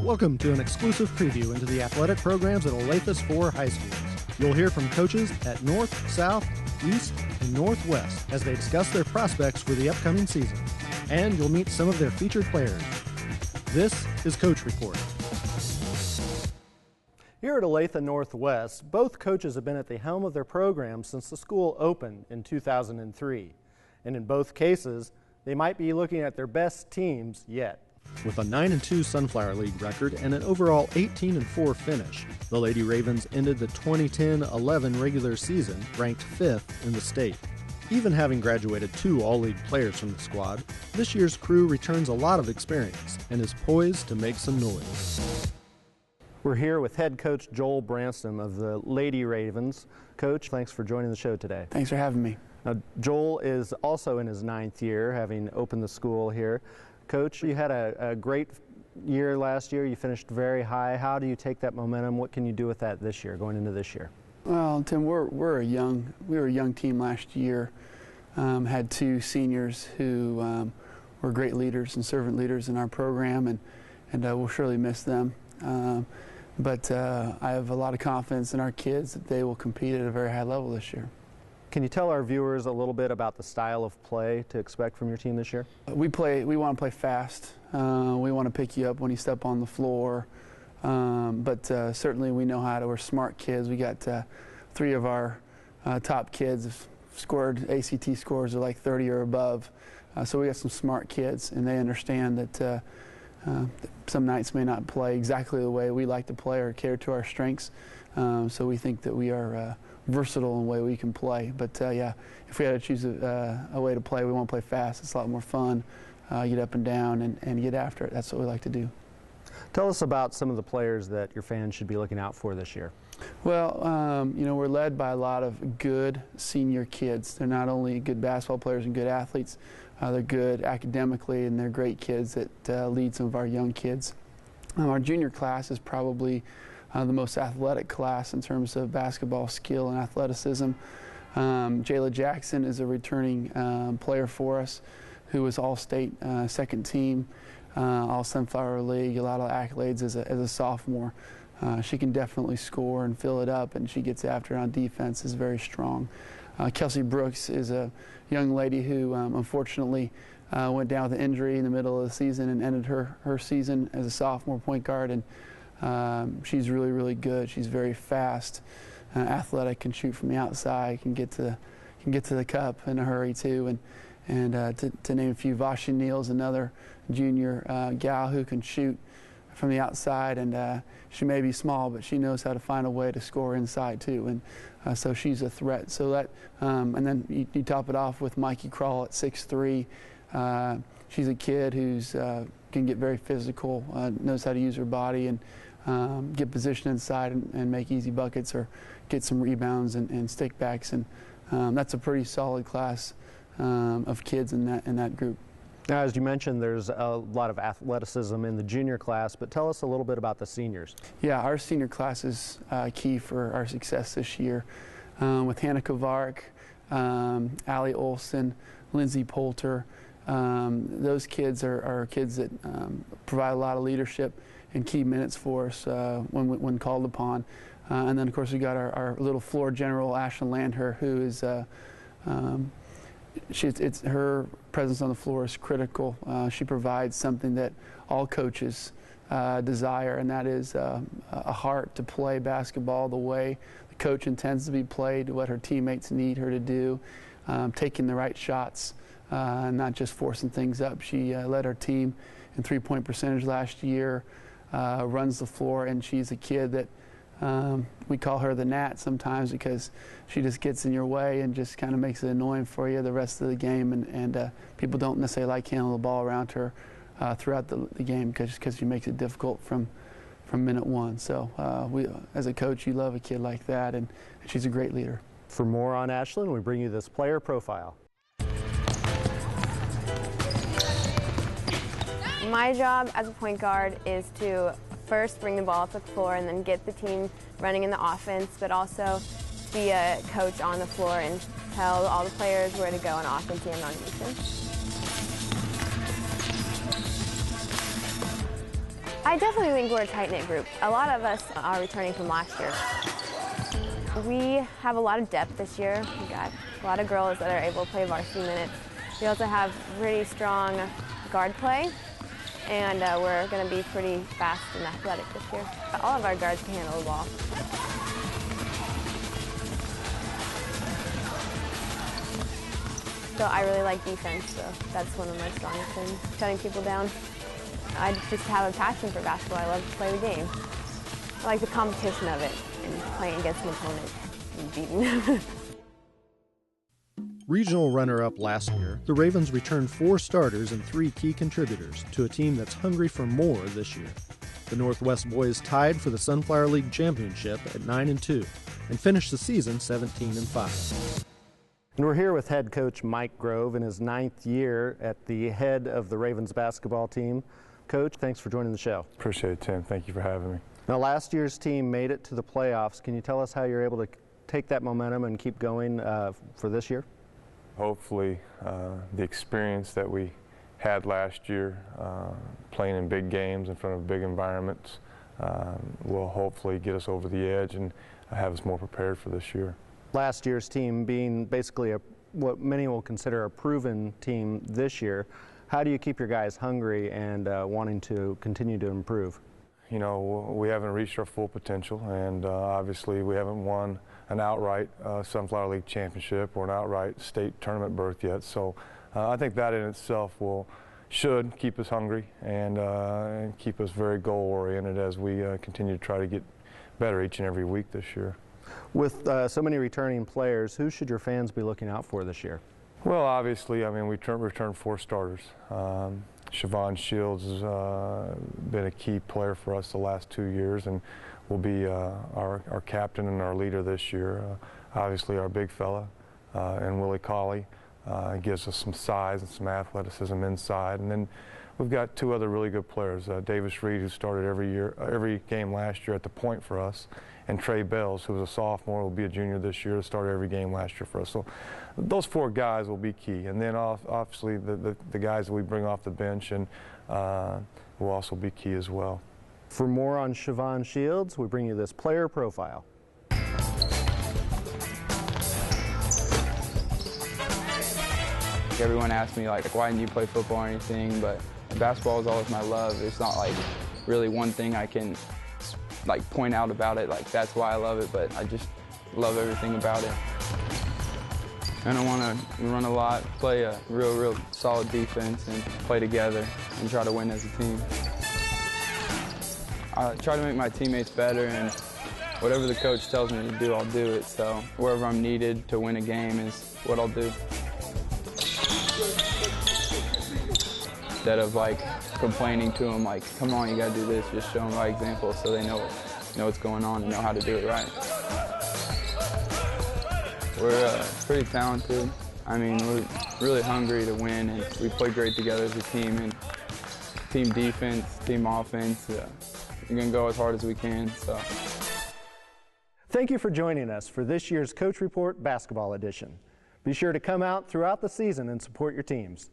Welcome to an exclusive preview into the athletic programs at Olathe 4 high schools. You'll hear from coaches at North, South, East, and Northwest as they discuss their prospects for the upcoming season. And you'll meet some of their featured players. This is Coach Report. Here at Olathe Northwest, both coaches have been at the helm of their program since the school opened in 2003. And in both cases, they might be looking at their best teams yet. With a 9-2 Sunflower League record and an overall 18-4 finish, the Lady Ravens ended the 2010-11 regular season ranked 5th in the state. Even having graduated 2 All-League players from the squad, this year's crew returns a lot of experience and is poised to make some noise. We're here with head coach Joel Branston of the Lady Ravens. Coach, thanks for joining the show today. Thanks for having me. Now, Joel is also in his 9th year, having opened the school here. Coach, you had a great year last year. You finished very high. How do you take that momentum? What can you do with that this year, going into this year? Well, Tim, we were a young team last year. Had 2 seniors who were great leaders and servant leaders in our program, and we'll surely miss them. But I have a lot of confidence in our kids that they will compete at a very high level this year. Can you tell our viewers a little bit about the style of play to expect from your team this year? We want to play fast. We want to pick you up when you step on the floor. But certainly we know how to. We're smart kids. We got 3 of our top kids have scored ACT scores are like 30 or above. So we got some smart kids, and they understand that some nights may not play exactly the way we like to play or cater to our strengths. So we think that we are versatile in the way we can play. But yeah, if we had to choose a way to play, we want to play fast. It's a lot more fun. Get up and down and get after it. That's what we like to do. Tell us about some of the players that your fans should be looking out for this year. Well, you know, we're led by a lot of good senior kids. They're not only good basketball players and good athletes, they're good academically, and they're great kids that lead some of our young kids. Our junior class is probably the most athletic class in terms of basketball skill and athleticism. Jayla Jackson is a returning player for us who was All-State second team, All-Sunflower League, a lot of accolades as a sophomore. She can definitely score and fill it up, and she gets after it on defense, is very strong. Kelsey Brooks is a young lady who unfortunately went down with an injury in the middle of the season and ended her season as a sophomore point guard, and she's really, really good. She's very fast, athletic, can shoot from the outside, can get to the cup in a hurry too. And to name a few, Vashi Neal's another junior gal who can shoot from the outside, and she may be small, but she knows how to find a way to score inside too. And so she's a threat. So that, and then you top it off with Mikey Crawl at 6'3". She's a kid who's can get very physical, knows how to use her body and get position inside and make easy buckets or get some rebounds and stick backs, and that's a pretty solid class of kids in that group. Now, as you mentioned, there's a lot of athleticism in the junior class, but tell us a little bit about the seniors. Yeah, our senior class is key for our success this year. With Hannah Kovarek, Allie Olson, Lindsay Poulter, those kids are kids that provide a lot of leadership and key minutes for us when called upon. And then, of course, we got our little floor general, Ashlyn Landher, who is her presence on the floor is critical. She provides something that all coaches desire, and that is a heart to play basketball the way the coach intends to be played, what her teammates need her to do, taking the right shots, not just forcing things up. She led our team in three-point percentage last year, runs the floor, and she's a kid that we call her the gnat sometimes because she just gets in your way and just kind of makes it annoying for you the rest of the game, and people don't necessarily like handling the ball around her throughout the game because she makes it difficult from minute one. So as a coach, you love a kid like that, and she's a great leader. For more on Ashlyn, we bring you this player profile. My job as a point guard is to first bring the ball up the floor and then get the team running in the offense, but also be a coach on the floor and tell all the players where to go on offense and on defense. I definitely think we're a tight-knit group. A lot of us are returning from last year. We have a lot of depth this year. We've got a lot of girls that are able to play varsity minutes. We also have pretty strong guard play, and we're going to be pretty fast and athletic this year. All of our guards can handle the ball. So I really like defense, so that's one of my strongest things, shutting people down. I just have a passion for basketball. I love to play the game. I like the competition of it and playing against an opponent and beating them. Regional runner-up last year, the Ravens returned 4 starters and 3 key contributors to a team that's hungry for more this year. The Northwest boys tied for the Sunflower League championship at 9-2 and finished the season 17-5. And we're here with head coach Mike Grove in his 9th year at the head of the Ravens basketball team. Coach, thanks for joining the show. Appreciate it, Tim. Thank you for having me. Now, last year's team made it to the playoffs. Can you tell us how you're able to take that momentum and keep going for this year? Hopefully, the experience that we had last year, playing in big games in front of big environments, will hopefully get us over the edge and have us more prepared for this year. Last year's team being basically what many will consider a proven team this year, how do you keep your guys hungry and wanting to continue to improve? You know, we haven't reached our full potential, and obviously we haven't won an outright Sunflower League championship or an outright state tournament berth yet. So I think that in itself should keep us hungry and keep us very goal-oriented as we continue to try to get better each and every week this year. With so many returning players, who should your fans be looking out for this year? Well, obviously, I mean, we returned 4 starters. Siobhan Shields has been a key player for us the last 2 years and will be our captain and our leader this year. Obviously, our big fella and Willie Colley gives us some size and some athleticism inside. And then we've got 2 other really good players. Davis Reed, who started every game last year at the point for us, and Trey Bells, who was a sophomore, will be a junior this year, started every game last year for us. So those 4 guys will be key. And then obviously the guys that we bring off the bench and will also be key as well. For more on Siobhan Shields, we bring you this player profile. Everyone asks me like, why didn't you play football or anything? But basketball is always my love. It's not like really one thing I can like point out about it, like that's why I love it, but I just love everything about it. And I want to run a lot, play a real solid defense, and play together and try to win as a team. I try to make my teammates better, and whatever the coach tells me to do, I'll do it. So wherever I'm needed to win a game is what I'll do. Instead of like complaining to them, like, come on, you gotta do this, just show them by example so they know what's going on and know how to do it right. We're pretty talented. I mean, we're really hungry to win, and we play great together as a team. And team defense, team offense, we're gonna go as hard as we can. So. Thank you for joining us for this year's Coach Report Basketball Edition. Be sure to come out throughout the season and support your teams.